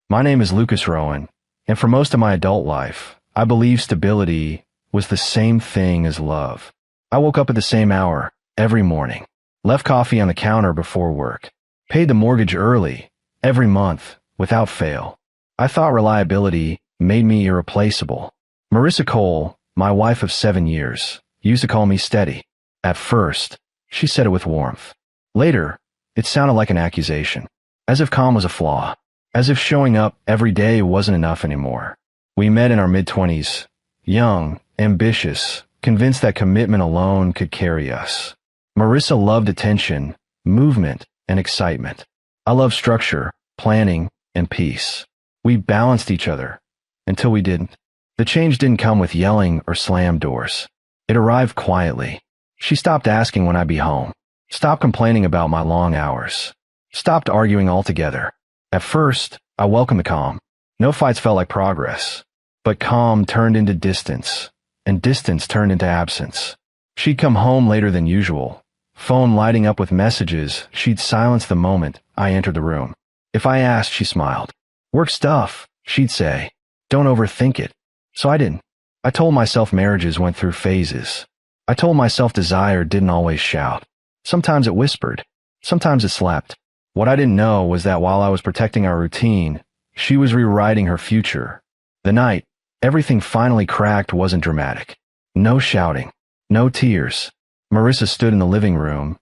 My name is Lucas Rowan, and for most of my adult life, I believe stability was the same thing as love. I woke up at the same hour every morning, left coffee on the counter before work, paid the mortgage early every month without fail. I thought reliability made me irreplaceable. Marissa Cole, my wife of 7 years, used to call me steady. At first, she said it with warmth. Later, it sounded like an accusation, as if calm was a flaw, as if showing up every day wasn't enough anymore. We met in our mid-20s, young, ambitious, convinced that commitment alone could carry us. Marissa loved attention, movement, and excitement. I loved structure, planning, and peace. We balanced each other until we didn't. The change didn't come with yelling or slammed doors. It arrived quietly. She stopped asking when I'd be home, stopped complaining about my long hours, stopped arguing altogether. At first, I welcomed the calm. No fights felt like progress. But calm turned into distance, and distance turned into absence. She'd come home later than usual, phone lighting up with messages she'd silence the moment I entered the room. If I asked, she smiled. Work stuff, she'd say. Don't overthink it. So I didn't. I told myself marriages went through phases. I told myself desire didn't always shout. Sometimes it whispered. Sometimes it slept. What I didn't know was that while I was protecting our routine, she was rewriting her future. The night everything finally cracked wasn't dramatic. No shouting. No tears. Marissa stood in the living room,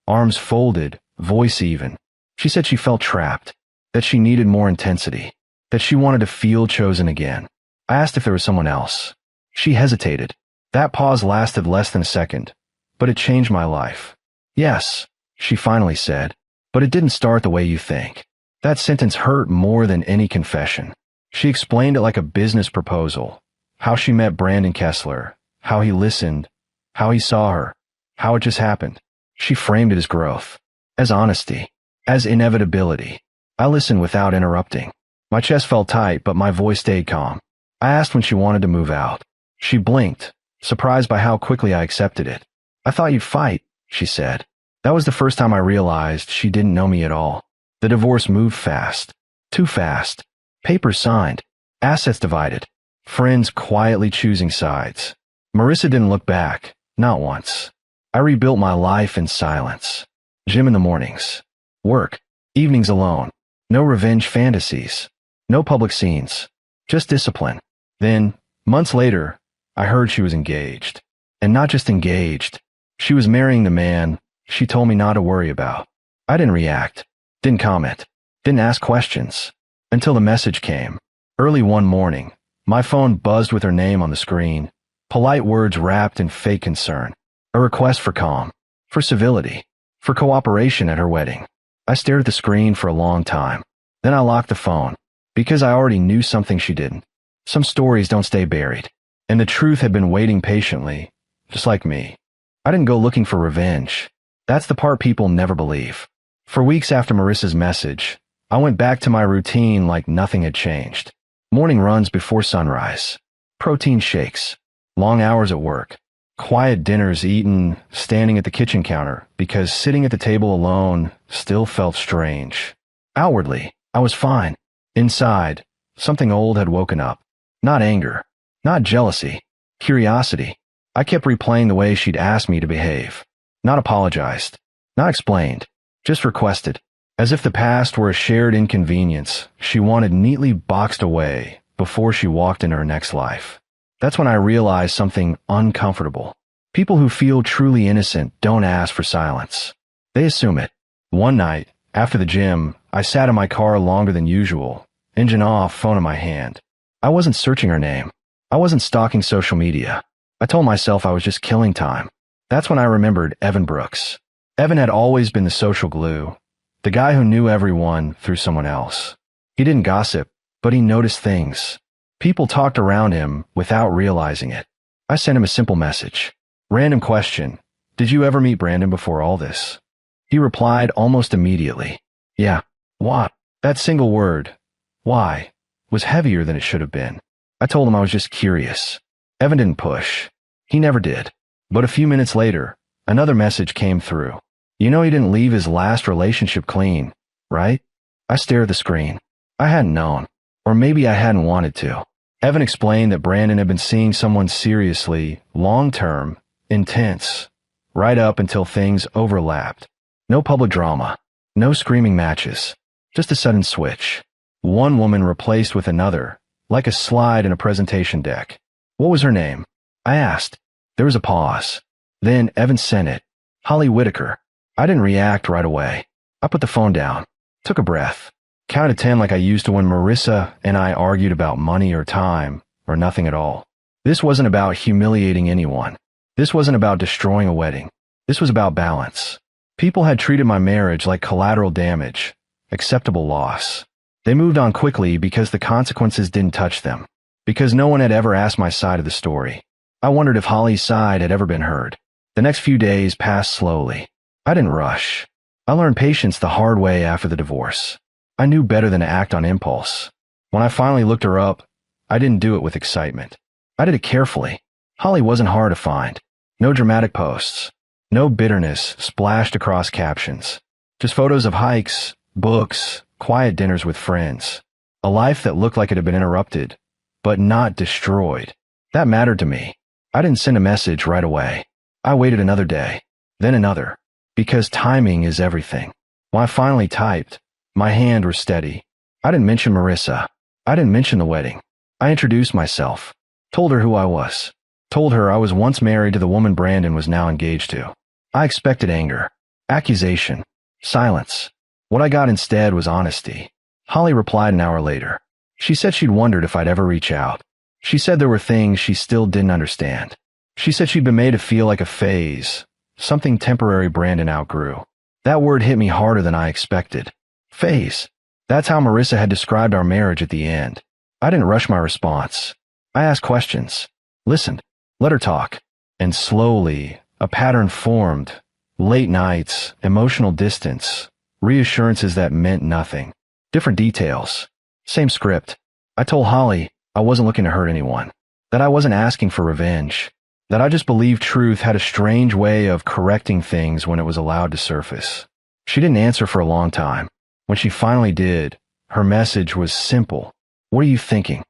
arms folded, voice even. She said she felt trapped, that she needed more intensity, that she wanted to feel chosen again. I asked if there was someone else. She hesitated. That pause lasted less than a second, but it changed my life. Yes, she finally said, but it didn't start the way you think. That sentence hurt more than any confession. She explained it like a business proposal, how she met Brandon Kessler, how he listened, how he saw her, how it just happened. She framed it as growth, as honesty, as inevitability. I listened without interrupting. My chest felt tight, but my voice stayed calm. I asked when she wanted to move out. She blinked, surprised by how quickly I accepted it. I thought you'd fight, she said. That was the first time I realized she didn't know me at all. The divorce moved fast. Too fast. Papers signed. Assets divided. Friends quietly choosing sides. Marissa didn't look back. Not once. I rebuilt my life in silence. Gym in the mornings. Work. Evenings alone. No revenge fantasies. No public scenes. Just discipline. Then, months later, I heard she was engaged. And not just engaged. She was marrying the man she told me not to worry about. I didn't react. Didn't comment. Didn't ask questions. Until the message came. Early one morning, my phone buzzed with her name on the screen. Polite words wrapped in fake concern. A request for calm. For civility. For cooperation at her wedding. I stared at the screen for a long time. Then I locked the phone. Because I already knew something she didn't. Some stories don't stay buried. And the truth had been waiting patiently, just like me. I didn't go looking for revenge. That's the part people never believe. For weeks after Marissa's message, I went back to my routine like nothing had changed. Morning runs before sunrise. Protein shakes. Long hours at work. Quiet dinners eaten standing at the kitchen counter because sitting at the table alone still felt strange. Outwardly, I was fine. Inside, something old had woken up. Not anger. Not jealousy. Curiosity. I kept replaying the way she'd asked me to behave. Not apologized. Not explained. Just requested. As if the past were a shared inconvenience she wanted neatly boxed away before she walked into her next life. That's when I realized something uncomfortable. People who feel truly innocent don't ask for silence. They assume it. One night, after the gym, I sat in my car longer than usual, engine off, phone in my hand. I wasn't searching her name. I wasn't stalking social media. I told myself I was just killing time. That's when I remembered Evan Brooks. Evan had always been the social glue, the guy who knew everyone through someone else. He didn't gossip, but he noticed things. People talked around him without realizing it. I sent him a simple message. Random question. Did you ever meet Brandon before all this? He replied almost immediately. Yeah. What? That single word, why, was heavier than it should have been. I told him I was just curious. Evan didn't push. He never did. But a few minutes later, another message came through. You know he didn't leave his last relationship clean, right? I stared at the screen. I hadn't known. Or maybe I hadn't wanted to. Evan explained that Brandon had been seeing someone seriously, long-term, intense, right up until things overlapped. No public drama. No screaming matches. Just a sudden switch. One woman replaced with another, like a slide in a presentation deck. What was her name? I asked. There was a pause. Then Evan sent it. Holly Whitaker. I didn't react right away. I put the phone down. Took a breath. Counted 10 like I used to when Marissa and I argued about money or time, or nothing at all. This wasn't about humiliating anyone. This wasn't about destroying a wedding. This was about balance. People had treated my marriage like collateral damage, acceptable loss. They moved on quickly because the consequences didn't touch them, because no one had ever asked my side of the story. I wondered if Holly's side had ever been heard. The next few days passed slowly. I didn't rush. I learned patience the hard way after the divorce. I knew better than to act on impulse. When I finally looked her up, I didn't do it with excitement. I did it carefully. Holly wasn't hard to find. No dramatic posts. No bitterness splashed across captions. Just photos of hikes, books, quiet dinners with friends. A life that looked like it had been interrupted, but not destroyed. That mattered to me. I didn't send a message right away. I waited another day, then another, because timing is everything. When I finally typed, my hand was steady. I didn't mention Marissa. I didn't mention the wedding. I introduced myself, told her who I was, told her I was once married to the woman Brandon was now engaged to. I expected anger, accusation, silence. What I got instead was honesty. Holly replied an hour later. She said she'd wondered if I'd ever reach out. She said there were things she still didn't understand. She said she'd been made to feel like a phase, something temporary Brandon outgrew. That word hit me harder than I expected. Phase. That's how Marissa had described our marriage at the end. I didn't rush my response. I asked questions, listened, let her talk. And slowly, a pattern formed. Late nights, emotional distance, reassurances that meant nothing. Different details. Same script. I told Holly I wasn't looking to hurt anyone, that I wasn't asking for revenge, that I just believed truth had a strange way of correcting things when it was allowed to surface. She didn't answer for a long time. When she finally did, her message was simple. What are you thinking?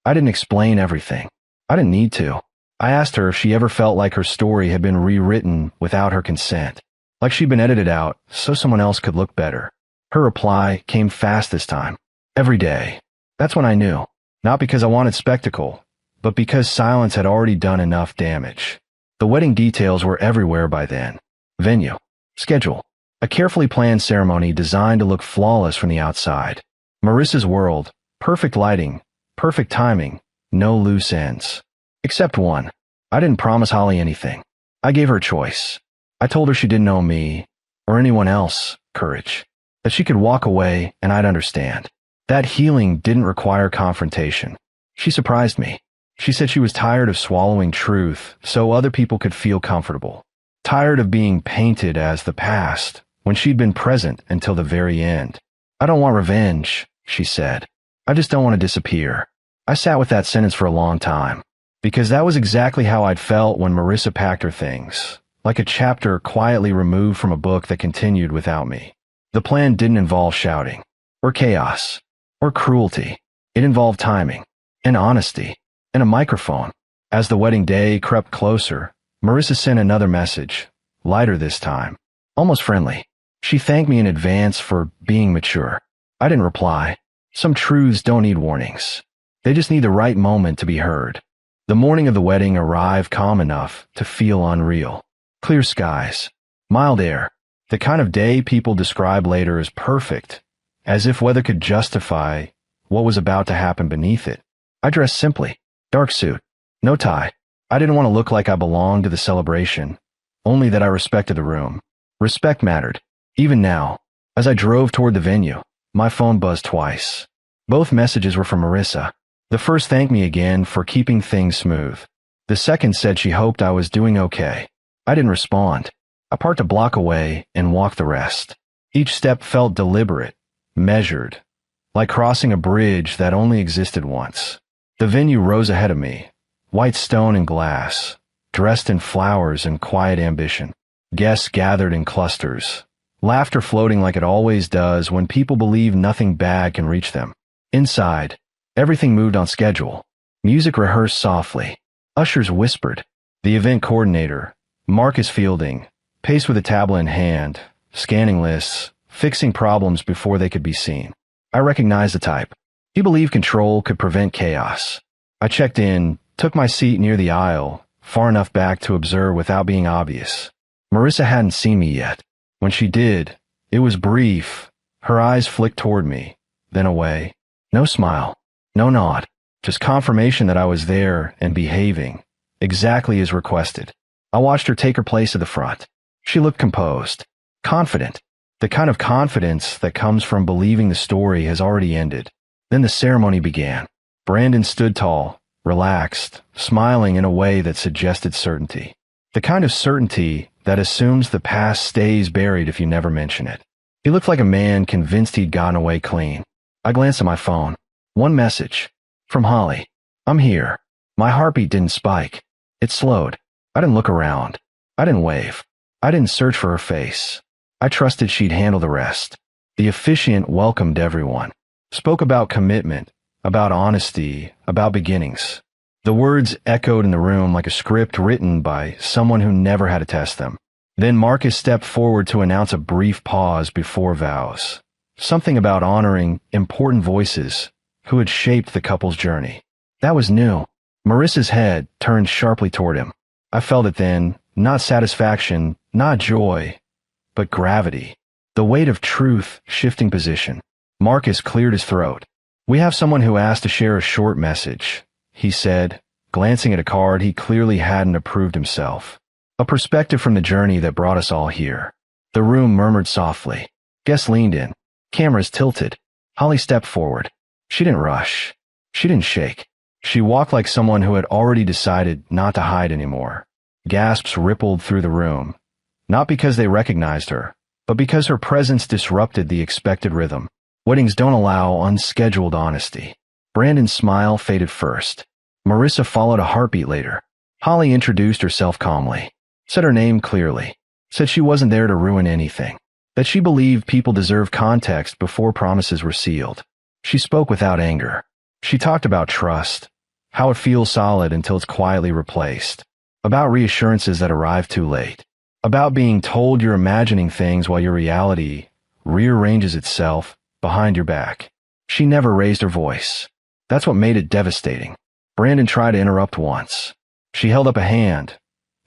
I didn't explain everything. I didn't need to. I asked her if she ever felt like her story had been rewritten without her consent, like she'd been edited out so someone else could look better. Her reply came fast this time. Every day. That's when I knew. Not because I wanted spectacle, but because silence had already done enough damage. The wedding details were everywhere by then. Venue. Schedule. A carefully planned ceremony designed to look flawless from the outside. Marissa's world. Perfect lighting. Perfect timing. No loose ends. Except one. I didn't promise Holly anything. I gave her a choice. I told her she didn't owe me, or anyone else, courage. That she could walk away and I'd understand. That healing didn't require confrontation. She surprised me. She said she was tired of swallowing truth so other people could feel comfortable. Tired of being painted as the past when she'd been present until the very end. I don't want revenge, she said. I just don't want to disappear. I sat with that sentence for a long time, because that was exactly how I'd felt when Marissa packed her things, like a chapter quietly removed from a book that continued without me. The plan didn't involve shouting, or chaos, or cruelty. It involved timing, and honesty, and a microphone. As the wedding day crept closer, Marissa sent another message, lighter this time, almost friendly. She thanked me in advance for being mature. I didn't reply. Some truths don't need warnings. They just need the right moment to be heard. The morning of the wedding arrived calm enough to feel unreal. Clear skies, mild air, the kind of day people describe later as perfect, as if weather could justify what was about to happen beneath it. I dressed simply, dark suit, no tie. I didn't want to look like I belonged to the celebration, only that I respected the room. Respect mattered. Even now, as I drove toward the venue, my phone buzzed twice. Both messages were from Marissa. The first thanked me again for keeping things smooth. The second said she hoped I was doing okay. I didn't respond. I parked a block away and walked the rest. Each step felt deliberate, measured, like crossing a bridge that only existed once. The venue rose ahead of me, white stone and glass, dressed in flowers and quiet ambition. Guests gathered in clusters, laughter floating like it always does when people believe nothing bad can reach them. Inside, Everything moved on schedule. Music rehearsed softly. Ushers whispered. The event coordinator, Marcus Fielding, paced with a tablet in hand, scanning lists, fixing problems before they could be seen. I recognized the type. He believed control could prevent chaos. I checked in, took my seat near the aisle, far enough back to observe without being obvious. Marissa hadn't seen me yet. When she did, it was brief. Her eyes flicked toward me, then away. No smile, no nod, just confirmation that I was there and behaving, exactly as requested. I watched her take her place at the front. She looked composed, confident, the kind of confidence that comes from believing the story has already ended. Then the ceremony began. Brandon stood tall, relaxed, smiling in a way that suggested certainty. The kind of certainty that assumes the past stays buried if you never mention it. He looked like a man convinced he'd gotten away clean. I glanced at my phone. One message. From Holly. I'm here. My heartbeat didn't spike. It slowed. I didn't look around. I didn't wave. I didn't search for her face. I trusted she'd handle the rest. The officiant welcomed everyone. Spoke about commitment, about honesty, about beginnings. The words echoed in the room like a script written by someone who never had to test them. Then Marcus stepped forward to announce a brief pause before vows. Something about honoring important voices who had shaped the couple's journey. That was new. Marissa's head turned sharply toward him. I felt it then, not satisfaction, not joy, but gravity. The weight of truth shifting position. Marcus cleared his throat. We have someone who asked to share a short message, he said, glancing at a card he clearly hadn't approved himself. A perspective from the journey that brought us all here. The room murmured softly. Guests leaned in. Cameras tilted. Holly stepped forward. She didn't rush. She didn't shake. She walked like someone who had already decided not to hide anymore. Gasps rippled through the room, not because they recognized her, but because her presence disrupted the expected rhythm. Weddings don't allow unscheduled honesty. Brandon's smile faded first. Marissa followed a heartbeat later. Holly introduced herself calmly, said her name clearly, said she wasn't there to ruin anything, that she believed people deserve context before promises were sealed. She spoke without anger. She talked about trust, how it feels solid until it's quietly replaced, about reassurances that arrive too late, about being told you're imagining things while your reality rearranges itself behind your back. She never raised her voice. That's what made it devastating. Brandon tried to interrupt once. She held up a hand,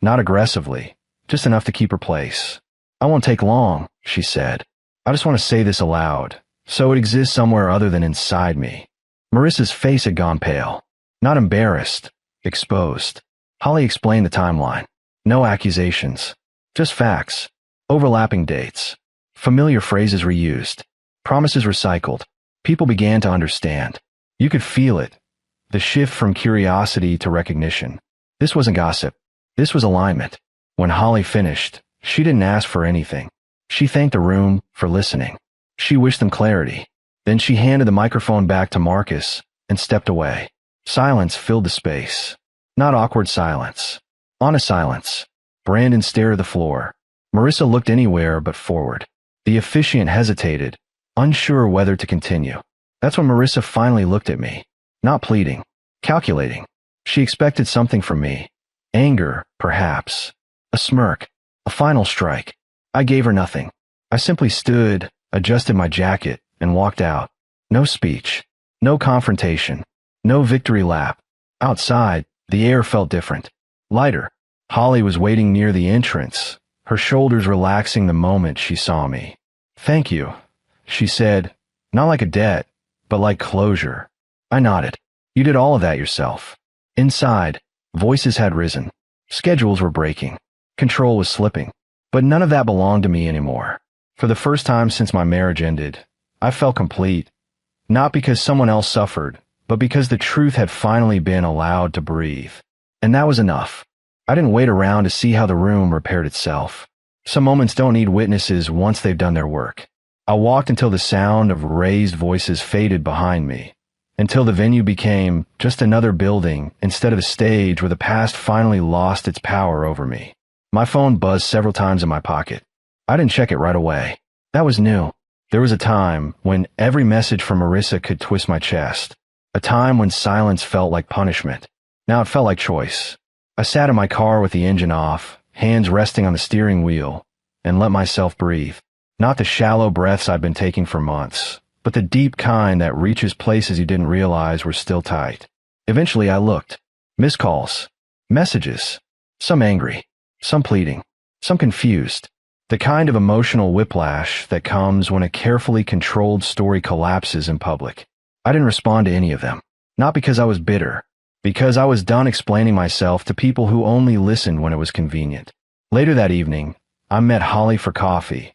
not aggressively, just enough to keep her place. I won't take long, she said. I just want to say this aloud, so it exists somewhere other than inside me. Marissa's face had gone pale. Not embarrassed, exposed. Holly explained the timeline. No accusations, just facts, overlapping dates, familiar phrases reused, promises recycled. People began to understand. You could feel it, the shift from curiosity to recognition. This wasn't gossip. This was alignment. When Holly finished, she didn't ask for anything. She thanked the room for listening. She wished them clarity. Then she handed the microphone back to Marcus and stepped away. Silence filled the space. Not awkward silence. Honest silence. Brandon stared at the floor. Marissa looked anywhere but forward. The officiant hesitated, unsure whether to continue. That's when Marissa finally looked at me. Not pleading. Calculating. She expected something from me. Anger, perhaps. A smirk. A final strike. I gave her nothing. I simply stood, adjusted my jacket, and walked out. No speech. No confrontation. No victory lap. Outside, the air felt different. Lighter. Holly was waiting near the entrance, her shoulders relaxing the moment she saw me. Thank you, she said, not like a debt, but like closure. I nodded. You did all of that yourself. Inside, voices had risen. Schedules were breaking. Control was slipping. But none of that belonged to me anymore. For the first time since my marriage ended, I felt complete. Not because someone else suffered, but because the truth had finally been allowed to breathe. And that was enough. I didn't wait around to see how the room repaired itself. Some moments don't need witnesses once they've done their work. I walked until the sound of raised voices faded behind me, until the venue became just another building instead of a stage where the past finally lost its power over me. My phone buzzed several times in my pocket. I didn't check it right away. That was new. There was a time when every message from Marissa could twist my chest. A time when silence felt like punishment. Now it felt like choice. I sat in my car with the engine off, hands resting on the steering wheel, and let myself breathe. Not the shallow breaths I'd been taking for months, but the deep kind that reaches places you didn't realize were still tight. Eventually I looked. Missed calls. Messages. Some angry. Some pleading. Some confused. The kind of emotional whiplash that comes when a carefully controlled story collapses in public. I didn't respond to any of them. Not because I was bitter. Because I was done explaining myself to people who only listened when it was convenient. Later that evening, I met Holly for coffee.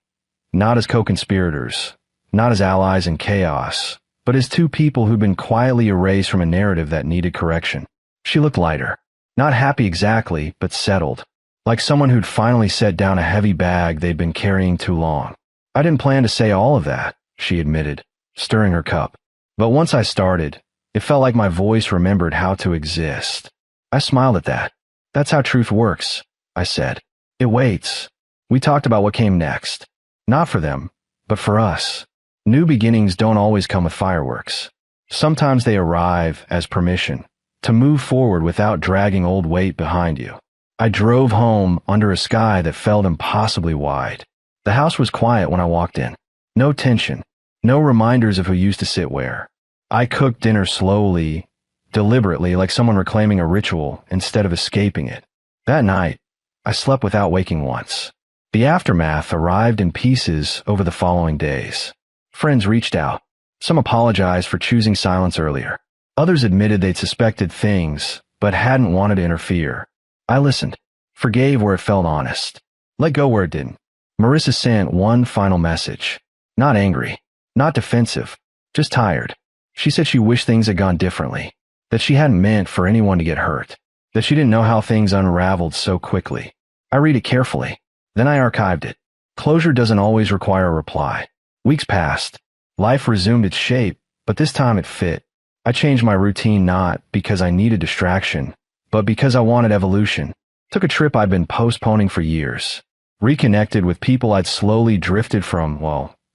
Not as co-conspirators. Not as allies in chaos. But as two people who'd been quietly erased from a narrative that needed correction. She looked lighter. Not happy exactly, but settled. Like someone who'd finally set down a heavy bag they'd been carrying too long. I didn't plan to say all of that, she admitted, stirring her cup. But once I started, it felt like my voice remembered how to exist. I smiled at that. That's how truth works, I said. It waits. We talked about what came next. Not for them, but for us. New beginnings don't always come with fireworks. Sometimes they arrive as permission to move forward without dragging old weight behind you. I drove home under a sky that felt impossibly wide. The house was quiet when I walked in. No tension. No reminders of who used to sit where. I cooked dinner slowly, deliberately, like someone reclaiming a ritual instead of escaping it. That night, I slept without waking once. The aftermath arrived in pieces over the following days. Friends reached out. Some apologized for choosing silence earlier. Others admitted they'd suspected things, but hadn't wanted to interfere. I listened, forgave where it felt honest, let go where it didn't. Marissa sent one final message. Not angry, not defensive, just tired. She said she wished things had gone differently, that she hadn't meant for anyone to get hurt, that she didn't know how things unraveled so quickly. I read it carefully, then I archived it. Closure doesn't always require a reply. Weeks passed. Life resumed its shape, but this time it fit. I changed my routine not because I needed distraction, but because I wanted evolution. Took a trip I'd been postponing for years. Reconnected with people I'd slowly drifted from,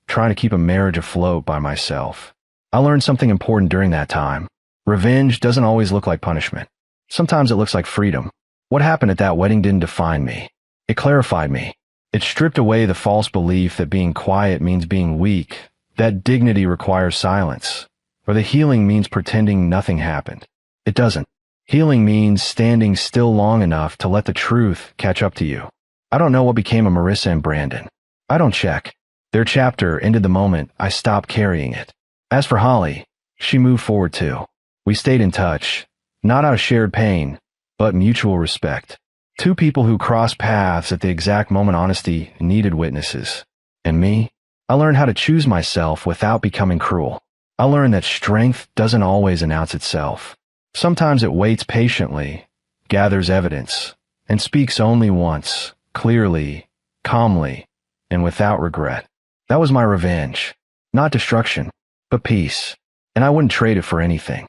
trying to keep a marriage afloat by myself. I learned something important during that time. Revenge doesn't always look like punishment. Sometimes it looks like freedom. What happened at that wedding didn't define me. It clarified me. It stripped away the false belief that being quiet means being weak, that dignity requires silence, or that healing means pretending nothing happened. It doesn't. Healing means standing still long enough to let the truth catch up to you. I don't know what became of Marissa and Brandon. I don't check. Their chapter ended the moment I stopped carrying it. As for Holly, she moved forward too. We stayed in touch, not out of shared pain, but mutual respect. Two people who crossed paths at the exact moment honesty needed witnesses. And me? I learned how to choose myself without becoming cruel. I learned that strength doesn't always announce itself. Sometimes it waits patiently, gathers evidence, and speaks only once, clearly, calmly, and without regret. That was my revenge. Not destruction, but peace. And I wouldn't trade it for anything.